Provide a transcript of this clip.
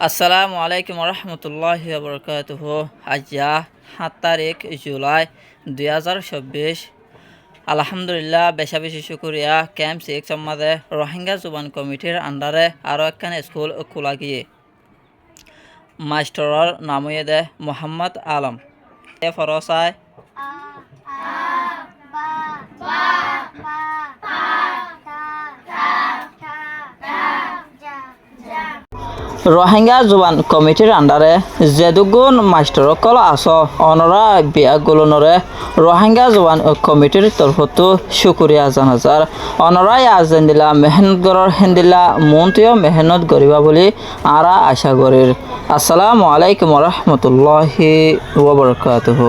আসসালামু আলাইকুম রহমতুল্লাহি বরকাতুহ। আজ্জা ৭ তারিখ জুলাই 2024। আলহামদুলিল্লাহ বেশা বেশি শুক্রিয়া। ক্যাম্প 6 মাঝে রোহিঙ্গা জুবান কমিটির আন্ডারে আরও একখান স্কুল খোলা গিয়ে মাস্টরর নাময়ে দে মোহাম্মদ আলম এ ফরসায় রোহিঙ্গা জুবান কমিটির আন্ডারে যেদুগুণ মাস্টরসকল আস অনরা বিয়াগুলনরে রোহিঙ্গা জুবান কমিটির তরফতো শুক্রিয়া জানাজার অনরাই আজেন্দিলা মেহনত গড়র হেন্দিলা মনটিও মেহনত গরিবা বলি আরা আশা করির। আসসালামু আলাইকুম রহমতুল্লাহি ওয়া বারাকাতুহু।